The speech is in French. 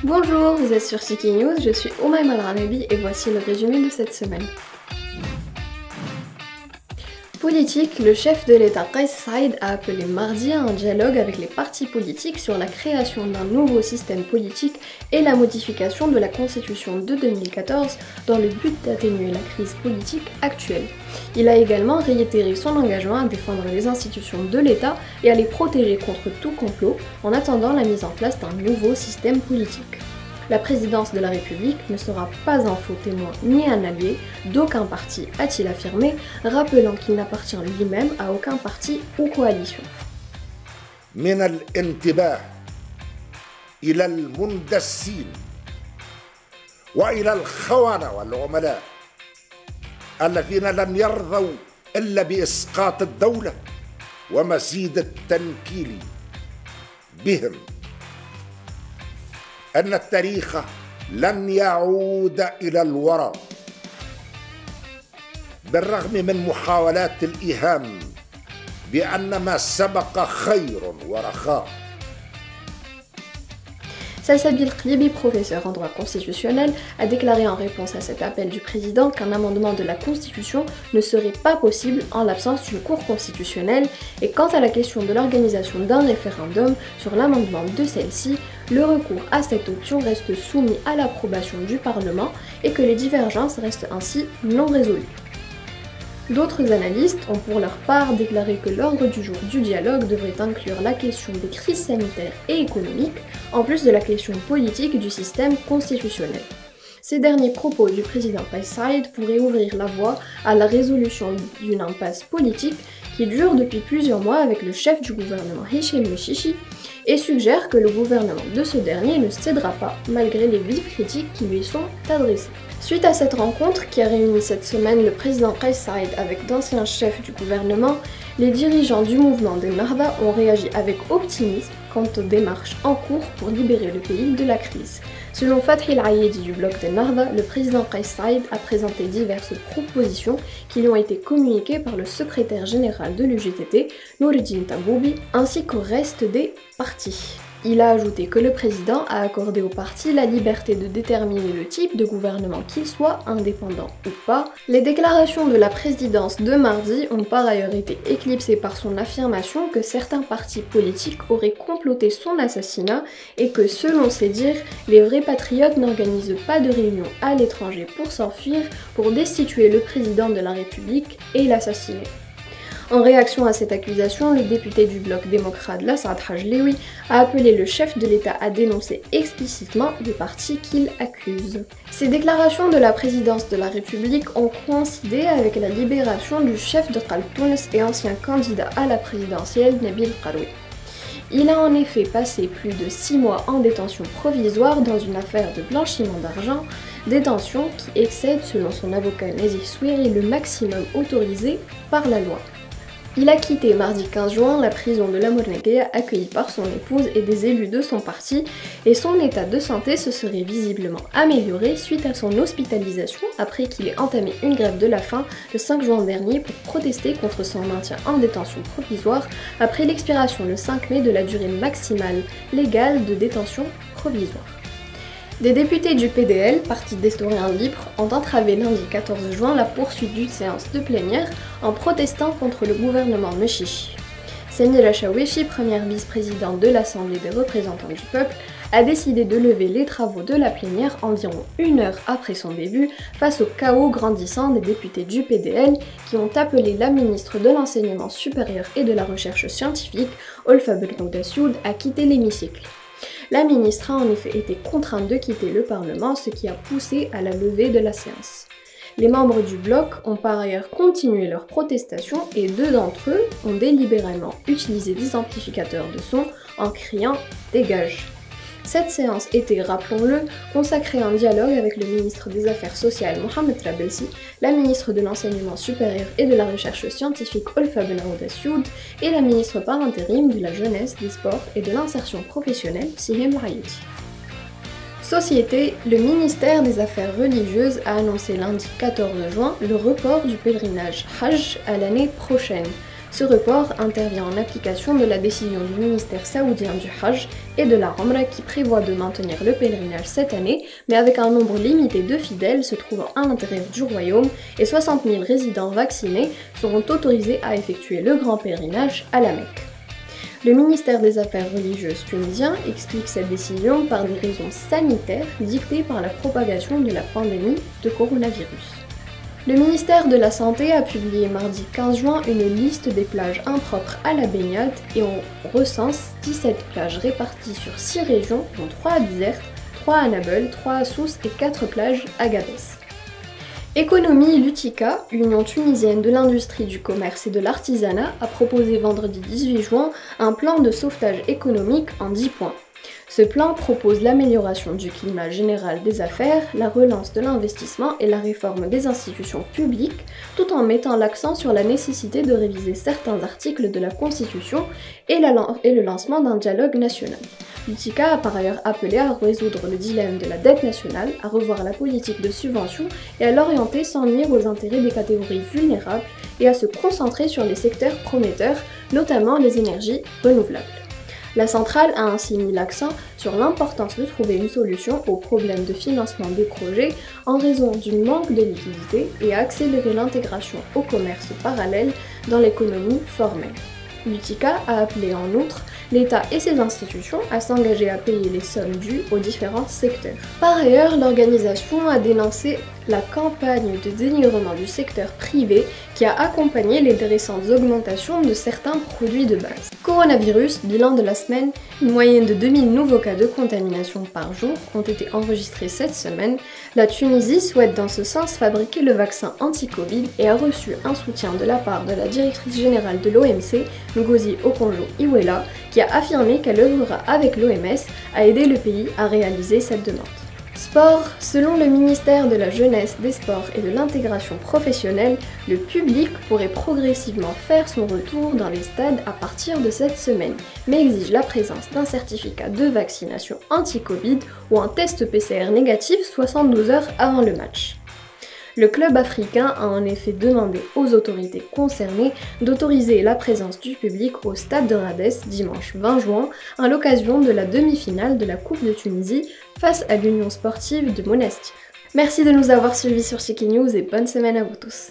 Bonjour, vous êtes sur Tiki News, je suis Oumaima Al-Ranebi et voici le résumé de cette semaine. Politique, le chef de l'État Kais Saïed a appelé mardi à un dialogue avec les partis politiques sur la création d'un nouveau système politique et la modification de la constitution de 2014 dans le but d'atténuer la crise politique actuelle. Il a également réitéré son engagement à défendre les institutions de l'État et à les protéger contre tout complot en attendant la mise en place d'un nouveau système politique. La présidence de la République ne sera pas un faux témoin ni un allié d'aucun parti, a-t-il affirmé, rappelant qu'il n'appartient lui-même à aucun parti ou coalition. من الانتباه إلى المندسين وإلى الخونة والعملاء الذين لم يرضوا إلا بإسقاط الدولة ومزيد التنكيل بهم أن التاريخ لن يعود إلى الوراء بالرغم من محاولات الإيهام بأن ما سبق خير ورخاء. Salsabil Qlibi, professeur en droit constitutionnel, a déclaré en réponse à cet appel du président qu'un amendement de la Constitution ne serait pas possible en l'absence d'une cour constitutionnelle et quant à la question de l'organisation d'un référendum sur l'amendement de celle-ci, le recours à cette option reste soumis à l'approbation du Parlement et que les divergences restent ainsi non résolues. D'autres analystes ont pour leur part déclaré que l'ordre du jour du dialogue devrait inclure la question des crises sanitaires et économiques, en plus de la question politique du système constitutionnel. Ces derniers propos du président Kais Saïed pourraient ouvrir la voie à la résolution d'une impasse politique qui dure depuis plusieurs mois avec le chef du gouvernement Hichem Mechichi et suggère que le gouvernement de ce dernier ne cédera pas malgré les vives critiques qui lui sont adressées. Suite à cette rencontre qui a réuni cette semaine le président Kais Saïed avec d'anciens chefs du gouvernement, les dirigeants du mouvement des Nahda ont réagi avec optimisme quant aux démarches en cours pour libérer le pays de la crise. Selon Fathi El-Ayedi du bloc des Nahda, le président Kais Saïed a présenté diverses propositions qui lui ont été communiquées par le secrétaire général de l'UGTT, Noureddine Taboubi, ainsi qu'au reste des partis. Il a ajouté que le président a accordé aux partis la liberté de déterminer le type de gouvernement qu'il soit, indépendant ou pas. Les déclarations de la présidence de mardi ont par ailleurs été éclipsées par son affirmation que certains partis politiques auraient comploté son assassinat et que, selon ses dires, les vrais patriotes n'organisent pas de réunion à l'étranger pour s'enfuir, pour destituer le président de la République et l'assassiner. En réaction à cette accusation, le député du bloc démocrate Lassad Hajlewi a appelé le chef de l'État à dénoncer explicitement les partis qu'il accuse. Ces déclarations de la présidence de la République ont coïncidé avec la libération du chef de Qal Tounes et ancien candidat à la présidentielle Nabil Karoui. Il a en effet passé plus de 6 mois en détention provisoire dans une affaire de blanchiment d'argent, détention qui excède, selon son avocat Nazif Swiri, le maximum autorisé par la loi. Il a quitté mardi 15 juin la prison de la Mournegueya accueilli par son épouse et des élus de son parti et son état de santé se serait visiblement amélioré suite à son hospitalisation après qu'il ait entamé une grève de la faim le 5 juin dernier pour protester contre son maintien en détention provisoire après l'expiration le 5 mai de la durée maximale légale de détention provisoire. Des députés du PDL, Parti d'Historiens Libres, ont entravé lundi 14 juin la poursuite d'une séance de plénière en protestant contre le gouvernement Mechichi. Samira Chaouechi, première vice-présidente de l'Assemblée des représentants du peuple, a décidé de lever les travaux de la plénière environ 1 heure après son début face au chaos grandissant des députés du PDL qui ont appelé la ministre de l'Enseignement supérieur et de la Recherche scientifique, Olfa Benouda Sioud, à quitter l'hémicycle. La ministre a en effet été contrainte de quitter le Parlement, ce qui a poussé à la levée de la séance. Les membres du bloc ont par ailleurs continué leur protestation et 2 d'entre eux ont délibérément utilisé des amplificateurs de son en criant « Dégage !». Cette séance était, rappelons-le, consacrée à un dialogue avec le ministre des Affaires sociales Mohamed Trabelsi, la ministre de l'Enseignement supérieur et de la Recherche scientifique Olfa Benouda Sioud et la ministre par intérim de la Jeunesse, des Sports et de l'Insertion professionnelle Sihem Raïti. Société, le ministère des Affaires religieuses a annoncé lundi 14 juin le report du pèlerinage Hajj à l'année prochaine. Ce report intervient en application de la décision du ministère saoudien du Hajj et de la Umrah qui prévoit de maintenir le pèlerinage cette année, mais avec un nombre limité de fidèles se trouvant à l'intérieur du royaume, et 60 000 résidents vaccinés seront autorisés à effectuer le grand pèlerinage à la Mecque. Le ministère des Affaires religieuses tunisien explique cette décision par des raisons sanitaires dictées par la propagation de la pandémie de coronavirus. Le ministère de la Santé a publié mardi 15 juin une liste des plages impropres à la baignade et on recense 17 plages réparties sur 6 régions, dont 3 à Bizerte, 3 à Nabeul, 3 à Sousse et 4 plages à Gabès. Économie Lutica, Union tunisienne de l'industrie du commerce et de l'artisanat, a proposé vendredi 18 juin un plan de sauvetage économique en 10 points. Ce plan propose l'amélioration du climat général des affaires, la relance de l'investissement et la réforme des institutions publiques, tout en mettant l'accent sur la nécessité de réviser certains articles de la Constitution et le lancement d'un dialogue national. Lutica a par ailleurs appelé à résoudre le dilemme de la dette nationale, à revoir la politique de subvention et à l'orienter sans nuire aux intérêts des catégories vulnérables et à se concentrer sur les secteurs prometteurs, notamment les énergies renouvelables. La centrale a ainsi mis l'accent sur l'importance de trouver une solution aux problèmes de financement des projets en raison du manque de liquidité et à accélérer l'intégration au commerce parallèle dans l'économie formelle. Lutica a appelé en outre l'État et ses institutions à s'engager à payer les sommes dues aux différents secteurs. Par ailleurs, l'organisation a dénoncé la campagne de dénigrement du secteur privé qui a accompagné les récentes augmentations de certains produits de base. Coronavirus, bilan de la semaine, une moyenne de 2000 nouveaux cas de contamination par jour ont été enregistrés cette semaine. La Tunisie souhaite dans ce sens fabriquer le vaccin anti-Covid et a reçu un soutien de la part de la directrice générale de l'OMC, Ngozi Okonjo-Iweala, qui a affirmé qu'elle œuvrera avec l'OMS à aider le pays à réaliser cette demande. Sport, selon le ministère de la Jeunesse, des Sports et de l'Intégration professionnelle, le public pourrait progressivement faire son retour dans les stades à partir de cette semaine, mais exige la présence d'un certificat de vaccination anti-Covid ou un test PCR négatif 72 heures avant le match. Le club africain a en effet demandé aux autorités concernées d'autoriser la présence du public au stade de Rades dimanche 20 juin à l'occasion de la demi-finale de la Coupe de Tunisie face à l'Union sportive de Monastir. Merci de nous avoir suivis sur Chiqui News et bonne semaine à vous tous.